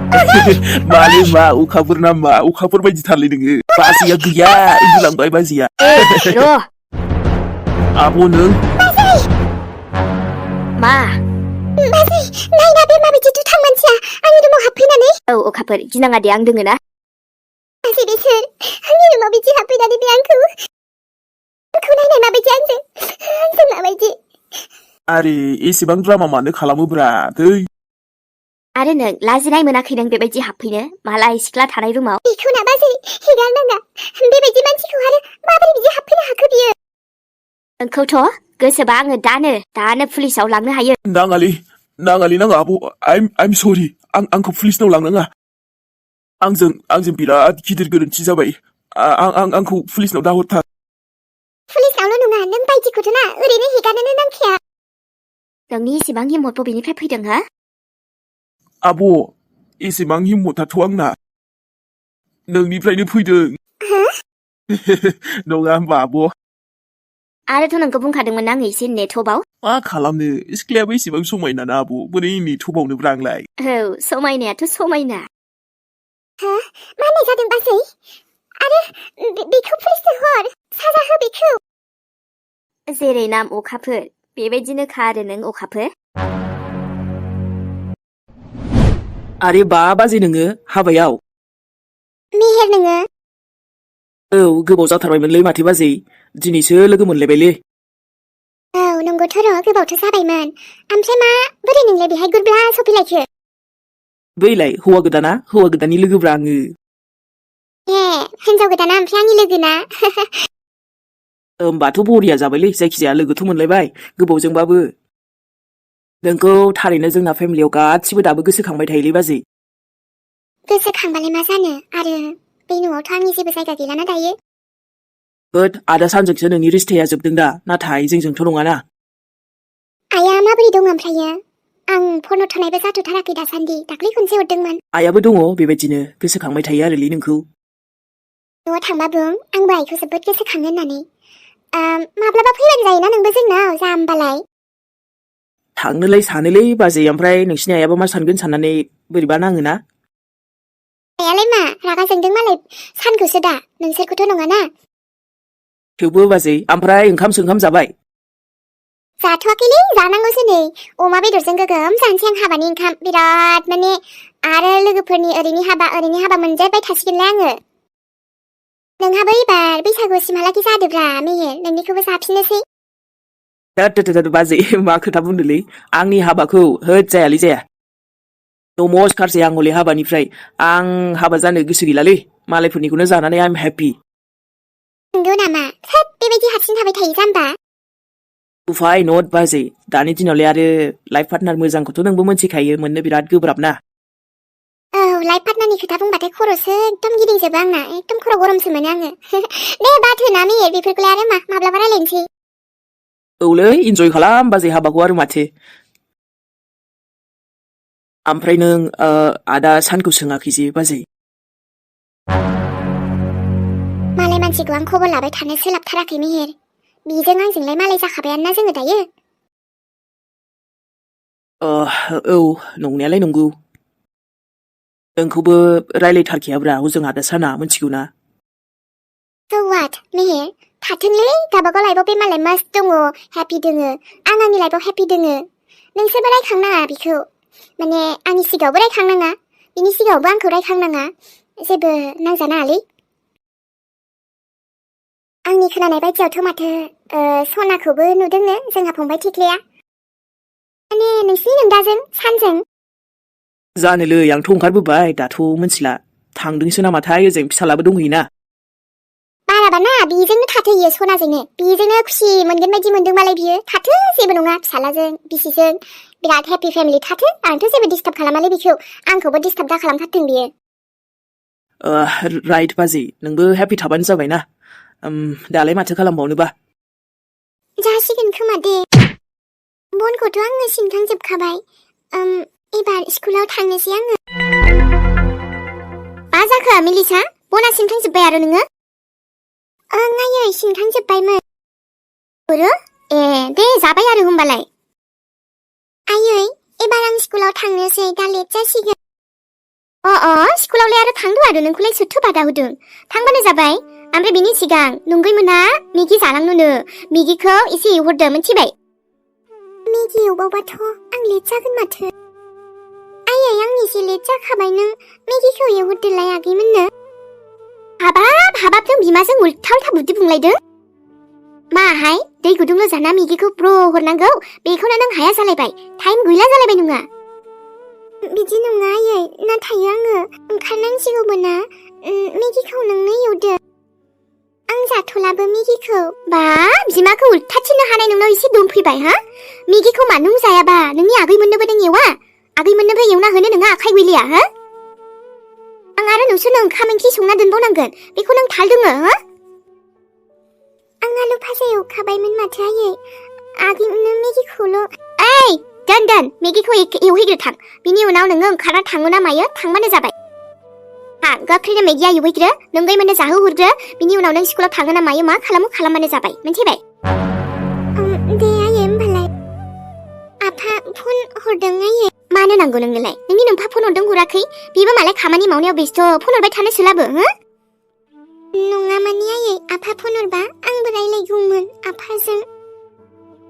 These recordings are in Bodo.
Mali ma ukhapur nama ukhapur bayi tharli nenge baziya gaya udulangbay baziya. Boro. Abo neng. मा नायना बे माबायदि दुथां मानसिया आंनि रुमाव हाबफैनानै औ अखाफोर गिनाङा दे आं दोङो ना मानसि बिसोर आंनि रुमाव बिदि हाबफैनानै बे आंखौ नायनाय माबायदि आंजों माबायदि Are एसेबां ड्रामा मानो खालामोब्रा दै आरो नों लाजिनाय मोनाखै नों बेबायदि हाबफैनो मालाय सिख्ला थानाय रुमाव बेखौ ना बाजै हेगारनाङा बेबायदि मानसिखौ आरो माबोरै बिदि हाबफैनो हाखो बियो नोंखौथ' गोसोबा आङो दानो पुलिसाव लांनो हायो नाङालै नाङा आब' I'm sorry आंखौ पुलिसनाव लांनाङा आंजों बिराद गिदिर गोरोन्थि जाबाय आंखौ पुलिसनाव दाहरथार पुलिसनावल' नङा नों बायदिखौथ' ना ओरैनो हेगारनोनो नांखाया नोंनि इसेबां हिम्मत बबेनिफ्राय फैदों हा आब' एसेबां हिम्मताथ' आंना नोंनिफ्रायनो फैदों नङा होमबा आब' आरोथ' नोंखौ बुंखादोंमोन आङो एसे नेथ'बाव मा खालामनो सिख्लायाबो एसेबां समायना ना आब' बोरै नेथ'बावनोब्रा आंलाय औ समायनायाथ' समायना मा होननाय जादों बाजै आरो बेखौ पुलिसनो हर साजा हो बेखौ जेरै नाम अखाफोर बेबायदिनोखा आरो नों अखाफोर आरे बा बाजै नोङो हाबायाव मेहेर नोङो औ गोबाव जाथारबायमोनलै माथो बाजै दिनैसो लोगो मोनलायबायलै औ नंगौथ' र' गोबावथ' जाबायमोन ओमफ्राय मा बोरै नोंलाय बेहाय गुरब्ला सफैलायखो बैलाय हौवा गोदाननि लोगोब्रा आङो ए हिनजाव गोदाना ओमफ्राय आंनि लोगोना होमबाथ' बरिया जाबायलै जायखिजाया लोगोथ' मोनलायबाय गोबावजोंबाबो नोंखौ थारैनो जोंना फेमिलियाव गासिबो दाबो गोसोखांबाय थायोलै बाजै गोसोखांबालाय मा जानो आरो बे न'आवथ' आंनि जेबो जायगा गैलाना दायो होद आदा सानजोंसो नोंनि रिस्ताया जोबदों दा नाथाय जोंजोंथ' नङाना आइया माबोरै दं ओमफ्रायो आं फन हरथ'नायबो जाथ'थाराखै दासान्दि दाख्लै खनसे हरदोंमोन आइयाबो दङ बेबायदिनो गोसोखांबाय थायो आरोलै नोंखौ न'आव थांबा बुं आंबो आइखौ जोबोद गोसोखाङो होननानै माब्लाबा फैबानो जायोना नोंबो जोंनाव जाम्बालाय थांनोलाय सानोलै बाजै ओमफ्राय नोंसिनि आइयाबो मा सानगोन साननानै बोरैबा नाङोना आइयालाय मा रागा जोंदों मालाय सानखौसो दा नोंसोरखौथ' नङाना थेवबो बाजै ओमफ्राय ओंखाम जाबाय जाथ'वाखैलै जानांगौसो नै अमा बेदरजों गोगोम जानोसै आं हाबानि ओंखाम बिराद माने आरो लोगोफोरनि ओरैनि हाबा मोनजाबाय थासिगोनलाय आङो नोंहाबो एबार बैसागुसिमहालागै जादोब्रा मेहेर नोंनिखौबो जाफिननोसै बाजै मा खोथा बुंदोलै आंनि हाबाखौ होद जायालै जाया नमस खारसै आं हले हाबानिफ्राय आं हाबा जानो गोसो गैलालै मालायफोरनिखौनो जानानै आइम हेपि नंगौ नामा थोद बेबायदि हारसिं थाबाय थायो जाम्बा उफाय नट बाजै दानि दिनावलाय आरो लाइफ पार्टनार मोजांखौथ' नोंबो मोनथिखायो मोननो बिराद गोब्राब ना औ लाइफ पार्टनारनि खोथा बुंबाथाय खर'सो एकदम गिदिंजोबो आंना एकदम खर' गरमसो मोनो आङो दे बाथोना मेहेर बेफोरखौलाय आरो माब्लाबा रायलायनोसै औलै इन्जय खालाम बाजै हाबाखौ आरो माथो ओमफ्राय नों आदा सानखौ सोङाखै जे बाजै मालाय मानसिखौ आं खबर लाबाय थानो सोलाबथाराखै मेहेर बिजों आंजोंलाय मालाय जाखाबायानो जोङो दायो औ नंनायालाय नंगौ नोंखौबो रायलायथारखायाब्रा हजों आदा साना मिथिगौ ना So what मेहेर थाथोंलै गावबागाव लाइफआव बे मालाय मास्त दङ हेपि दोङो आं आंनि लाइफआव हेपि दोङो नोंसोरबो रायखांनाङा बिखौ माने आंनि सिगाङावबो रायखांनाङा बिनि सिगाङावबो आंखौ रायखांनाङा जेबो नांजानाङालै आंनि खोनानाय बायदियावथ' माथो सनाखौबो नुदोंनो जोंहा फंबाय थिख्लिया माने नोंसिनि नोंदाजों सानजों जानोलै आंथ' ओंखारबोबाय दाथ' मिथिला थांदोंसो नामाथाय ओजों फिसालाबो दंहैयोना बाराबाना बेजोंनो थाथो इयो सनाजोंनो बेजोंनो खुसि मोनगोन बायदि मोनदों मालाय बियो थाथो जेबो नङा फिसालाजों बिसिजों बिराद हेपि फेमिलि थाथो आंथ' जेबो डिस्टार्ब खालामालै बिखौ आंखौबो डिस्टार्ब दा खालामथारथों बियो राइट बाजै नोंबो हेपि थाबानो जाबायना दालाय माथो खालामबावनोबा जासिगोन खोमा दे बनखौथ' आङो सिनखांजोबखाबाय एबार स्कुलाव थांनोसै आङो मा जाखो मिलिसा बना सिनखांजोब्बाय आरो नोङो आयै सिनखांजोब्बायमोन बोरो ए दे जाबाय आरो होमबालाय आयै एबार आं स्कुलाव थांनोसै दा लेट जासिगोन स्कुलावलाय आरो थांदो आरो नोंखौलाय सोरथो बादा होदों थांबानो जाबाय ओमफ्राय बिनि सिगां नंगैमोनहा मेगि जालांनोनो मेगिखौ एसे एवहरदो मिथिबाय मेगि एवबावबाथ' आं लेट जागोन माथो आयै आंनि एसे लेट जाखाबाय नों मेगिखौ एवहरदोलाय आगैमोननो हाबाब जों बिमाजों उल्था उल्था बुद्धि बुंलायदों माहाय दै गुदुंल' जाना मेगिखौ ब्र हरनांगौ बेखौनो नों हाया जालायबाय टाइम गैला जालायबाय नोङा बिदि नङा आयै नाथाय आङो ओंखारनांसिगौमोन ना मेगिखौ नोंनो एवदो आं जाथ'लाबो मेगिखौ बा बिमाखौ उल्था थिननो हानाय नोंनाव एसे दम फैबाय हा मेगिखौ मा नों जायाबा नोंनि आगैमोननोबो नों एवा आगैमोननोबो एवना होनो नोंहा आखाइ गैलिया हा आं आरो नोंसोरनो ओंखाम ओंख्रि संना दोनबावनांगोन बेखौ नों थाल दोङो हा आं आलु भाजा एवखाबायमोन माथो आयै आगैमोननो मेगिखौल' ओइ दोन मेगिखौ एवहैग्रो थां बिनि उनाव नोङो ओंखारना थाङो ना मायो थांबानो जाबाय गोख्रैनो मेगिया एवहैग्रो नोंगैमोननो जाहोहरग्रो बिनि उनाव नों स्कुलाव थाङो ना मायो मा खालामो खालामबानो जाबाय मिथिबाय दे आयै होमबालाय आफा फन हरदों आयै मानो नांगौ नोंनोलाय नोंनि नोमफा फन हरदों हराखै बेबो मालाय खामानि मावनायाव बेस्थ' फन हरबाय थानो सोलाबो हो नङा माने आयै आफा फन हरबा आंबो रायलायगौमोन आफाजों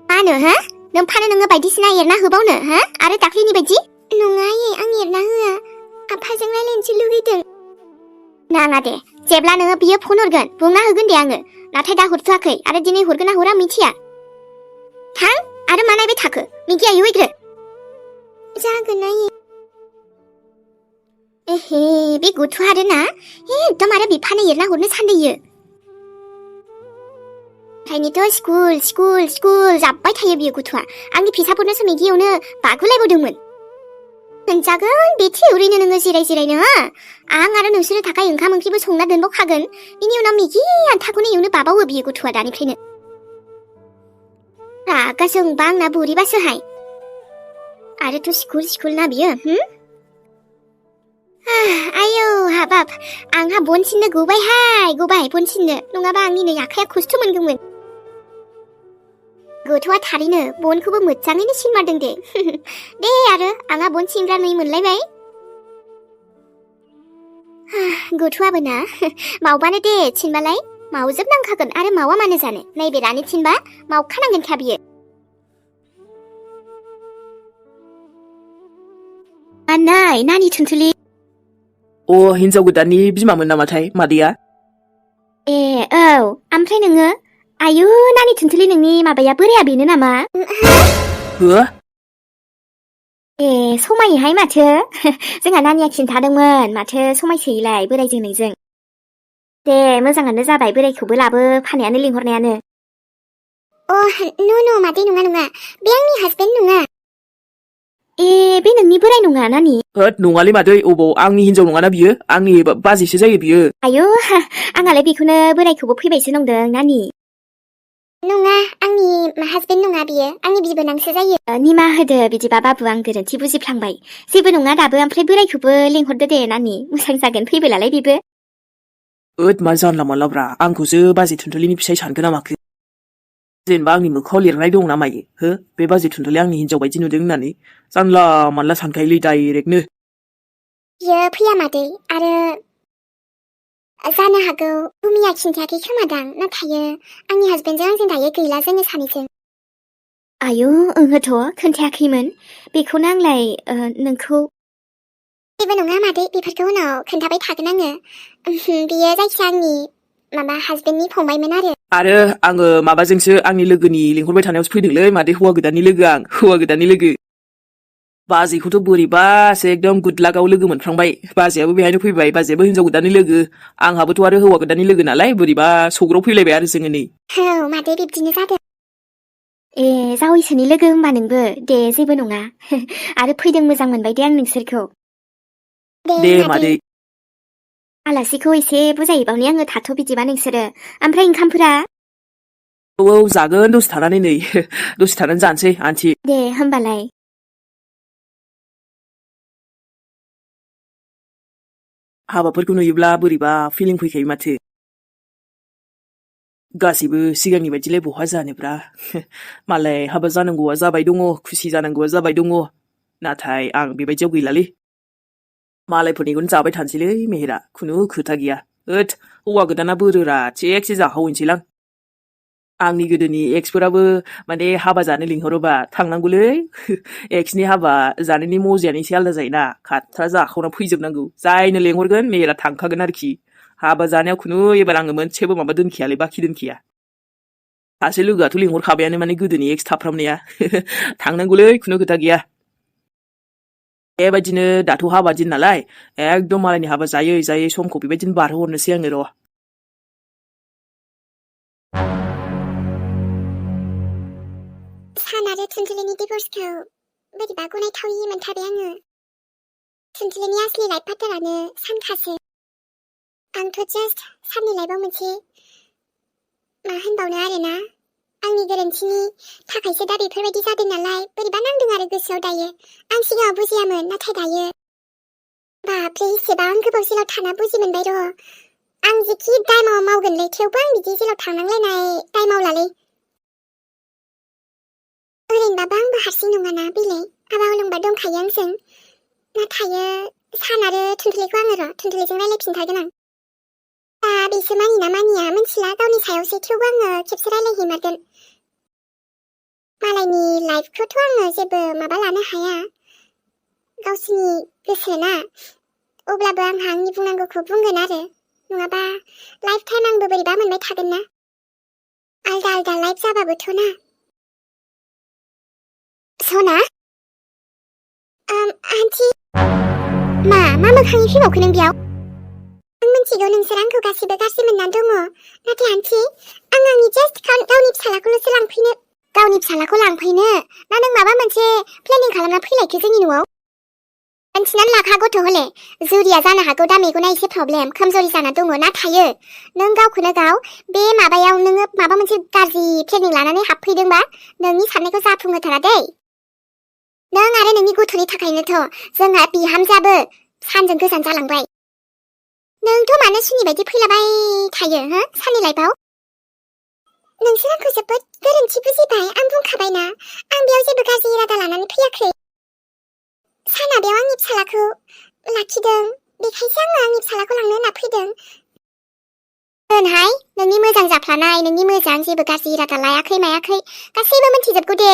मानो हा नोमफानो नोङो बायदिसिना एरना होबावनो हा आरो दाख्लैनि बायदि नङा आयै आं एरना होआ आफाजों रायलायनोसो लुगैदों नाङा दे जेब्ला नोङो बियो फन हरगोन बुंना होगोन दे आङो नाथाय दा हरथ'वाखै आरो दिनै हरगोन ना हरा मिथिया थां आरो मा नायबाय थाखो मेगिया एवहैग्रो जागोन आयै एहे बे गथ'आ आरो ना एकदम आरो बिफानो एरना हरनो सानदोयो ओंखायनोथ' स्कुल जाब्बाय थायो बियो गथ'आ आंनि फिसाफोरनोसो मेगि एवनो बागुलायबोदोंमोन मोनजागोन बेथि ओरैनो नोङो जिरायनो हा आं आरो नोंसोरनो थाखाय ओंखाम ओंख्रिबो संना दोनबावखागोन बिनि उनाव मेगि आन्थाखौनो एवनो बाबावो बियो गथ'आ दानिफ्रायनो रागा जोंबा आंना बोरैबासोहाय आरोथ' स्कुल ना बियो आयौ हाबाब आंहा बन सिननो गबाय बन सिननो नङाबा आंनि नै आखाया खस्थ' मोनगौमोन गथ'आ थारैनो बनखौबो मोजाङैनो सिनमारदों दे दे आरो आंहा बन सिनग्रा नै मोनलायबाय गथ'आबो ना मावबानो दे थिनबालाय मावजोबनांखागोन आरो मावा मानो जानो नैबे रानि थिनबा मावखानांगोनखा बियो नाय नानि थुनथुलि हिनजाव गोदाननि बिमामोन नामाथाय मादैया ए औ ओमफ्राय नोङो आयु नानि थुनथुलि नोंनि माबाया बोराया बेनो नामा हो ए समायोहाय माथो जोंहा नानिया खिन्थादोंमोन माथो समायसोयोलाय बोरायजों नोंजों दे मोजाङानो जाबाय बोरायखौबो लाबो फानायानो लिंहरनायानो न' मादै नङा बे आंनि हासबेन्ड नङा ए बे नोंनि बोराय नङा नानि होद नङालै मादै अबाव आंनि हिनजाव नङाना बियो आंनि बाजैसो जायो बियो आयु आंहालाय बेखौनो बोरायखौबो फैबायसो नंदों नानि नङा आंनि हासबेन्ड नङा बियो आंनि बिबोनांसो जायो निमाहा होदो बिदिबा बाबु आं गोरोन्थि बुजिफ्लांबाय जेबो नङा दाबो ओमफ्राय बोरायखौबो लेंहरदो दे नानि मोजां जागोन फैबोलालाय बेबो मा जानला मानलाब्रा आंखौसो बाजै थुनथुलिनि फिसाय सानखो ना माखो जेनेबा आंनि मोखाङाव लिरनाय दं ना मायो हो बे बाजै थुनथुलिया आंनि हिनजाव बायदि नुदों होननानै जानला मानला सानखायोलै डाइरेक्टनो बियो फैया मादै आरो जानो हागौ बुमिया खिन्थायाखै खोमादां नाथाय आंनि हासबेन्डजों आंजों दायो गैला जोङो सानैजों आयु ओंहोथ' खोन्थायाखैमोन बेखौनो आंलाय नोंखौ जेबो नङा मादै बेफोरखौ उनाव खोन्थाबाय थागोन आङो बियो जायखिया आंनि माबा हासबेन्डनि फंबायमोन आरो आङो माबाजोंसो आंनि लोगोनि लिंहरबाय थानायावसो फैदोंलै मादै हौवा गोदाननि लोगो बाजैखौथ' बोरैबासो एकदम गुदलागाव लोगो मोनफ्रांबाय बाजैयाबो बेहायनो फैबाय बाजैयाबो हिनजाव गोदाननि लोगो आंहाबोथ' आरो हौवा गोदाननि लोगो नालाय बोरैबा सौग्राव फैलायबाय आरो जोङो नै औ मादै बिब्दिनो जादों ए जावैसोनि लोगो होमबा नोंबो दे जेबो नङा आरो फैदों मोजां मोनबाय दे आं नोंसोरखौ दे मादै आलासिखौ एसे बुजायबावनि आङो थाथ' बिदिबा नोंसोरो ओमफ्राय ओंखामफोरा औ जागोन दसे थानानै नै दसे थानानै जानोसै आन्थि दे होमबालाय हाबाफोरखौ नुयोब्ला बोरैबा फिलिं फैखायो माथो गासैबो सिगांनि बायदिलाय बहा जानोब्रा मालाय हाबा जानांगौआ जाबाय दङ खुसि जानांगौआ जाबाय दङ नाथाय आं बेबायदियाव गैलालै मालायफोरनिखौनो जाबाय थानोसैलै मेहेरा खुनु खोथा गैया होद हौवा गोदाना बोरोरा थिगसे जाखावहैनोसैलां आंनि गोदोनि एक्सफोराबो माने हाबा जानो लिंहरोबा थांनांगौलै एक्सनि हाबा जानायनि मजायानो एसे आलदा जायोना खाथ्रा जाखावना फैजोबनांगौ जायनो लेंहरगोन मेहेरा थांखागोन आरोखि हाबा जानायाव खुनु एबार आङो मोनसेबो माबा दोनखियालै बाखि दोनखिया सासे लोगोआथ' लिंहरखाबायानो माने गोदोनि एक्स थाफ्रामनाया थांनांगौलै खुनु खोथा गैया बेबायदिनो दाथ' हाबा दिन नालाय एकदम मालायनि हाबा जायै जायै समखौ बेबायदिनो बारहोहरनोसै आङो र' सान आरो थुनथुलिनि डिभर्सखौ बोरैबा गनायथावै मोनथारबाय आङो थुनथुलिनि आसलि लाइफ पार्टनारानो सानखासो आंथ' जास्ट साननि लाइफआव मोनसे मा होनबावनो आरोना आंनि गोरोन्थिनि थाखायसो दा बेफोरबायदि जादों नालाय बोरैबा नांदों आरो गोसोआव दायो आं सिगाङाव बुजियामोन नाथाय दायो बापरे एसेबां गोबाव जेलाव थाना बुजि मोनबाय र' आं जेखि दायमाव मावगोनलै थेवबो आं बिदि जेलाव थांनांलायनाय दाय मावलालै ओरैनोबाबो आंबो हारसिं नङाना बेलाय आबा हलंबा दंखायो आंजों नाथाय सान आरो थुनथुलिखौ आङो र' थुनथुलिजों रायलायफिनथारगोन आं दा बिसो मानिना मानिया मिथिला गावनि सायावसो थेवबो आङो खेबसे रायलायहैमारगोन मालायनि लाइफखौथ' आङो जेबो माबा लानो हाया गावसिनि गोसो ना अब्लाबो आंहा आंनि बुंनांगौखौ बुंगोन आरो नङाबा लाइफ टाइम आंबो बोरैबा मोनबाय थागोन ना आलदा आलदा लाइफ जाबाबोथ' ना सना आन्टी मा मोखांनि फैबावखो नों बेयाव आं मिथिगौ नोंसोर आंखौ गासिबो गाज्रि मोननानै दङ नाथाय आन्टी आं आंनि जास्ट गावनि फिसालाखौल'सो लांफैनो ना नों माबा मोनसे प्लेनिं खालामना फैलायखो जोंनि न'आव मिन्थिनानै लाखा गथ' हले जुरिया जानो हागौ दा मेगना एसे प्रब्लेम खोमजोरि जाना दङ नाथाय नों गावखौनो गाव बे माबायाव नोङो माबा मोनसे गाज्रि प्लेनिं लानानै हाबफैदोंबा नोंनि साननायखौ जाफुंहोथारा दै नों आरो नोंनि गथ'नि थाखायनोथ' जोंहा बिहामजोआबो सानजों गोजान जालांबाय नोंथ' मानो सुनि बायदि फैलाबाय थायो हो साननि लाइफआव नोंसोर आंखौ जोबोद गोरोन्थि बुजिबाय आं बुंखाबायना आं बेयाव जेबो गाज्रि इरादा लानानै फैयाखै साना बेयाव आंनि फिसालाखौ लाखिदों बेखायसो आङो आंनि फिसालाखौ लांनो होनना फैदों दोनहाय नोंनि मोजां जाफ्लानाय नोंनि मोजां जेबो गाज्रि इरादा लायाखै मायाखै गासैबो मिथिजोबगौ दे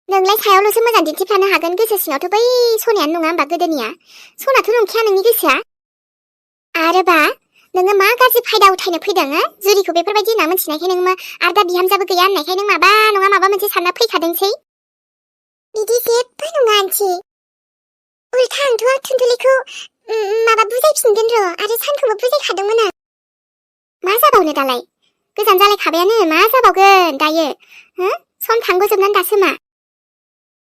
नोंलाय सायावल'सो मोजां दिन्थिफ्लानो हागोन गोसो सिङावथ' बै सनायानो नङा होमबा गोदोनिया सनाथ' नंखाया नोंनि गोसोआ आरोबा नोङो मा गाज्रि फायदा उथायनो फैदों जुरिखौ बेफोरबायदि होनना मिथिनायखाय नोङो आरो दा बिहामजाबो गैया होननायखाय नों माबा नङा माबा मोनसे सानना फैखादोंसै बिदि जेबो नङा आन्टी उल्था आंथ' थुनथुलिखौ माबा बुजायफिनगोन र' आरो सानखौबो बुजायखादोंमोन आं मा जाबावनो दालाय गोजान जालायखाबायानो मा जाबावगोन दायो सम थांगोजोबनानै दासो मा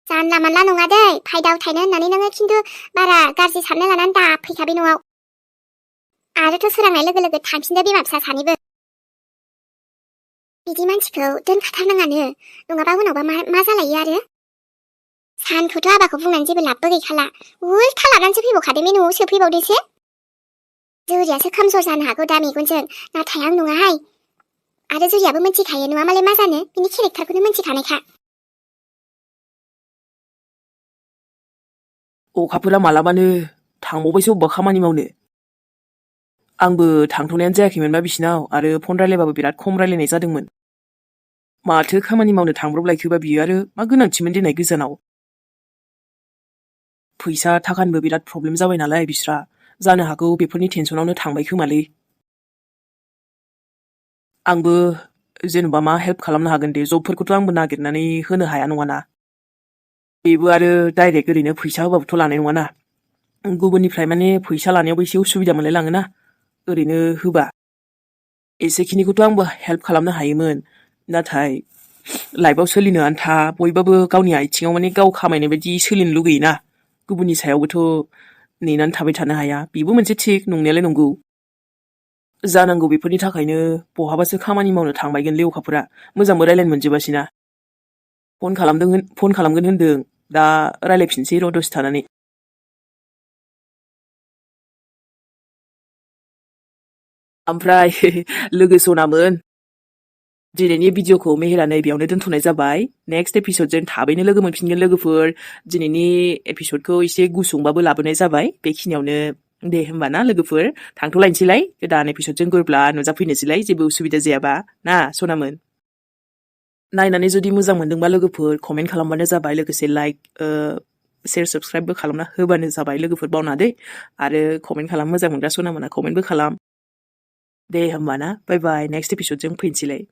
जानला मानला नङा दै फायदा उथायनो होननानै नोङो खिन्थु बारा गाज्रि साननो लानानै दा फैखाबाय न'आव आरोथ' सोरांनाय लोगो लोगो थांफिनदो बिमा फिसा सानैबो बिदि मानसिखौ दोनखाथारनाङानो नङाबा उनावबा मा जालायो आरो सानखौथ' आबाखौ बुंनानै जेबो लाबबो गैखाला उल्था लानानैसो फैबावखादों बे न'आव सोफैबावदोसो जुरियासो खोमजोर जानो हागौ दा मेगनजों नाथाय आं नङाहाय आरो जुरियाबो मिथिखायो नङा मालाय मा जानो बिनि केरेक्टारखौनो मिथिखानायखा अखाफोरा मालाबानो थांबावबायसो अबेबा खामानि मावनो आंबो थांथ'नायानो जायाखैमोनबा बिसिनाव आरो फन रायलायबाबो बिराद खम रायलायनाय जादोंमोन माथो खामानि मावनो थांब्रबलायखोबा बियो आरो मा गोनांथिमोन देनाय गोजानाव फैसा थाखानिबो बिराद प्रब्लेम जाबाय नालाय बिस्रा जानो हागौ बेफोरनि टेनसनावनो थांबाय खोमालै आंबो जेनेबा मा हेल्प खालामनो हागोन दे जबफोरखौथ' आंबो नागिरनानै होनो हाया नङाना बेबो आरो डाइरेक्ट ओरैनो फैसा होबाबोथ' लानाय नङाना गुबुननिफ्राय माने फैसा लानायावबो एसे उसुबिदा मोनलाय लाङोना ओरैनो होबा एसेखिनिखौथ' आंबो हेल्प खालामनो हायोमोन नाथाय लाइफआव सोलिनो आन्था बयबाबो गावनि आथिङाव माने गाव खामायनाय बायदि सोलिनो लुगैयोना गुबुननि सायावबोथ' नेनानै थाबाय थानो हाया बेबो मोनसे थिग नंनायालाय नंगौ जानांगौ बेफोरनि थाखायनो बहाबासो खामानि मावनो थांबायगोनलै अखाफोरा मोजांबो रायलायनो मोनजोबासैना फन खालामगोन होनदों दा रायलायफिनसै र' दसे थानानै ओमफ्राय लोगो सनामोन दिनैनि भिडिअखौ मेहेरानो बेयावनो दोनथ'नाय जाबाय नेक्स्ट एपिसडजों थाबैनो लोगो मोनफिनगोन लोगोफोर दिनैनि एपिसडखौ एसे गुसुंबाबो लाबोनाय जाबाय बेखिनियावनो दे होमबा ना लोगोफोर थांथ'लायनोसैलाय गोदान एपिसडजों गोरोब्ला नुजाफैनोसैलाय जेबो उसुबिदा जायाबा ना सनामोन नायनानै जुदि मोजां मोनदोंबा लोगोफोर कमेन्ट खालामबानो जाबाय लोगोसे लाइक शेयर साबस्क्राइबबो खालामना होबानो जाबाय लोगोफोर बावना दे आरो कमेन्ट खालाम मोजां मोनग्रा सनामोना कमेन्टबो खालाम दे होमबा ना बाय बाय नेक्स्ट एपिसडजों फैनोसैलाय